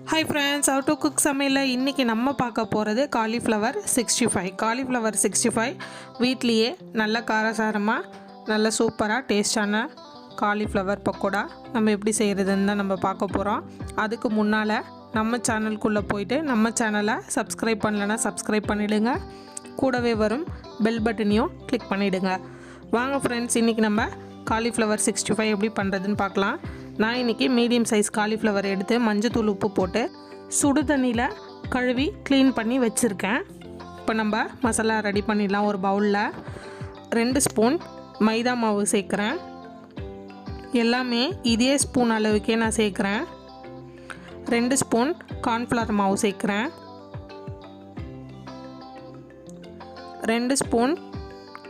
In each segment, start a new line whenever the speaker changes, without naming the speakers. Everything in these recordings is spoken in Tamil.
Hi friends, how to cook சமையல்ல இன்னைக்கு நம்ம பார்க்க போறது cauliflower 65. Cauliflower 65 வீட்லயே நல்ல காரசாரமா நல்ல சூப்பரா டேஸ்டான cauliflower பக்கோடா நம்ம எப்படி செய்யறதுன்னு தான் நம்ம பார்க்க போறோம். அதுக்கு முன்னால நம்ம சேனலுக்குள்ள போய்ட்டு நம்ம சேனலை சப்ஸ்கிரைப் பண்ணலனா சப்ஸ்கிரைப் பண்ணிடுங்க. கூடவே வரும் பெல் பட்டனையும் கிளிக் பண்ணிடுங்க. வாங்க फ्रेंड्स, இன்னைக்கு நம்ம cauliflower 65 எப்படி பண்றதுன்னு பார்க்கலாம். நான் இன்றைக்கி மீடியம் சைஸ் காலிஃப்ளவர் எடுத்து மஞ்சத்தூள் உப்பு போட்டு சுடு தண்ணியில் கழுவி க்ளீன் பண்ணி வச்சுருக்கேன். இப்போ நம்ம மசாலா ரெடி பண்ணிடலாம். ஒரு பவுலில் 2 ஸ்பூன் மைதா மாவு சேர்க்குறேன். எல்லாமே இதே ஸ்பூன் அளவுக்கே நான் சேர்க்குறேன். 2 ஸ்பூன் கார்ன்ஃப்ளவர் மாவு சேர்க்குறேன். 2 ஸ்பூன்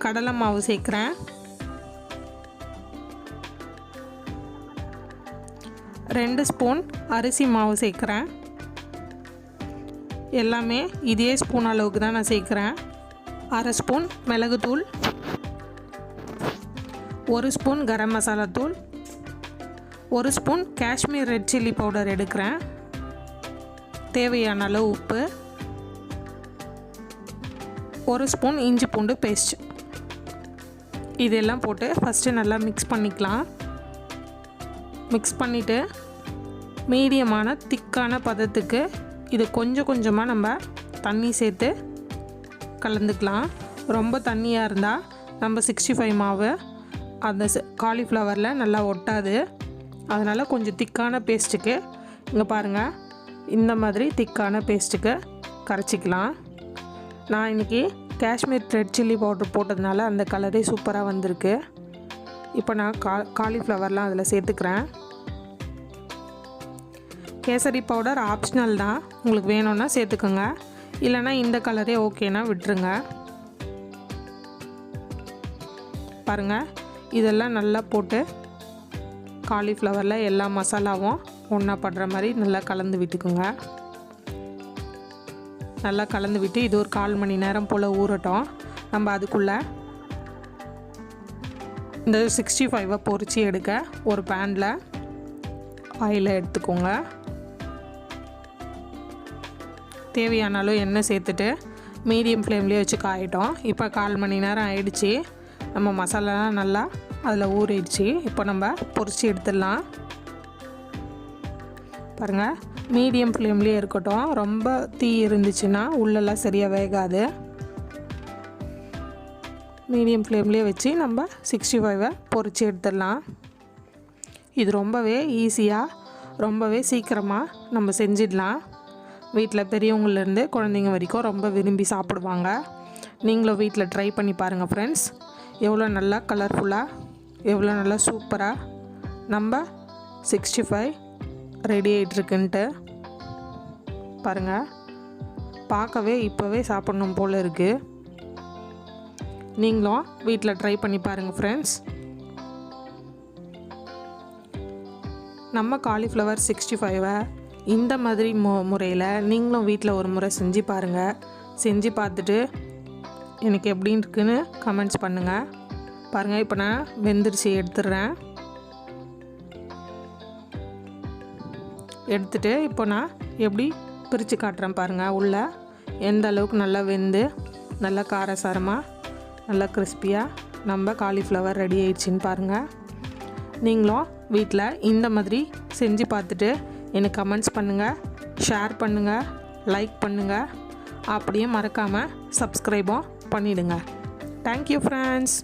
கடலை மாவு சேர்க்குறேன். 2 ஸ்பூன் அரிசி மாவு சேர்க்குறேன். எல்லாமே இதே ஸ்பூன் அளவுக்கு தான் நான் சேர்க்குறேன். 1/2 ஸ்பூன் மிளகுத்தூள், 1 ஸ்பூன் கரம் மசாலா தூள், 1 spoon Kashmir red chilli powder எடுக்கிறேன். தேவையான அளவு உப்பு, 1 ஸ்பூன் இஞ்சி பூண்டு பேஸ்ட். இதெல்லாம் போட்டு ஃபஸ்ட்டு நல்லா மிக்ஸ் பண்ணிக்கலாம். மிக்ஸ் பண்ணிவிட்டு மீடியமான திக்கான பதத்துக்கு இது கொஞ்சம் கொஞ்சமாக நம்ம தண்ணி சேர்த்து கலந்துக்கலாம். ரொம்ப தண்ணியாக இருந்தால் நம்ம 65 மாவு அந்த காலிஃப்ளவரில் நல்லா ஒட்டாது. அதனால் கொஞ்சம் திக்கான பேஸ்ட்டுக்கு இங்கே பாருங்கள், இந்த மாதிரி திக்கான பேஸ்ட்டுக்கு கரைச்சிக்கலாம். நான் இன்றைக்கி காஷ்மீர் ரெட் சில்லி பவுடர் போட்டதுனால அந்த கலரே சூப்பராக வந்திருக்கு. இப்போ நான் காலிஃப்ளவர்லாம் அதில் சேர்த்துக்கிறேன். கேசரி பவுடர் ஆப்ஷனல் தான், உங்களுக்கு வேணும்னா சேர்த்துக்கோங்க, இல்லைனா இந்த கலரே ஓகேனா விட்டுருங்க. பாருங்கள், இதெல்லாம் நல்லா போட்டு காலிஃப்ளவரில் எல்லா மசாலாவும் ஒன்றா படுற மாதிரி நல்லா கலந்து விட்டுக்குங்க. நல்லா கலந்து விட்டு இது ஒரு 1/4 மணி நேரம் போல் ஊறட்டும். நம்ம அதுக்குள்ளே இந்த 65 பொரிச்சு எடுக்க ஒரு பேனில் ஆயில் எடுத்துக்கோங்க. தேவையான அளவு எண்ணெய் சேர்த்துட்டு மீடியம் ஃப்ளேம்லேயே வச்சு காயிட்டோம். இப்போ 1/4 மணி நேரம் ஆயிடுச்சு. நம்ம மசாலாலாம் நல்லா அதில் ஊறிடுச்சு. இப்போ நம்ம பொரிச்சு எடுத்துடலாம். பாருங்கள், மீடியம் ஃப்ளேம்லேயே இருக்கட்டும். ரொம்ப தீ இருந்துச்சுன்னா உள்ளெல்லாம் சரியாக வேகாது. மீடியம் ஃப்ளேம்லேயே வச்சு நம்ம 65 பொரிச்சு எடுத்துடலாம். இது ரொம்பவே ஈஸியாக ரொம்பவே சீக்கிரமாக நம்ம செஞ்சிடலாம். வீட்டில் பெரியவங்கள்லேருந்து குழந்தைங்க வரைக்கும் ரொம்ப விரும்பி சாப்பிடுவாங்க. நீங்களும் வீட்டில் ட்ரை பண்ணி பாருங்கள் ஃப்ரெண்ட்ஸ். எவ்வளோ நல்லா கலர்ஃபுல்லாக எவ்வளோ நல்லா சூப்பராக நம்ம 65 ரெடி ஆகிட்டுருக்குன்ட்டு பாருங்கள். பார்க்கவே இப்போவே சாப்பிட்ணும் போல் இருக்குது. நீங்களும் வீட்டில் ட்ரை பண்ணி பாருங்கள் ஃப்ரெண்ட்ஸ். நம்ம காலிஃப்ளவர் 65 இந்த மாதிரி முறையில் நீங்களும் வீட்டில் ஒரு முறை செஞ்சு பாருங்கள். செஞ்சு பார்த்துட்டு எனக்கு எப்படி இருக்குன்னு கமெண்ட்ஸ் பண்ணுங்கள். பாருங்கள், இப்போ நான் வெந்துருச்சு எடுத்துடுறேன். எடுத்துகிட்டு இப்போ நான் எப்படி பிரித்து காட்டுறேன் பாருங்கள். உள்ளே எந்த அளவுக்கு நல்லா வெந்து நல்லா காரசாரமாக நல்லா கிறிஸ்பியாக நம்ம காலிஃப்ளவர் ரெடி ஆயிடுச்சின்னு பாருங்கள். நீங்களும் வீட்டில் இந்த மாதிரி செஞ்சு பார்த்துட்டு எனக்கு கமெண்ட்ஸ் பண்ணுங்கள், ஷேர் பண்ணுங்கள், லைக் பண்ணுங்கள். அப்படியே மறக்காமல் சப்ஸ்கிரைபும் பண்ணிவிடுங்க. Thank you friends.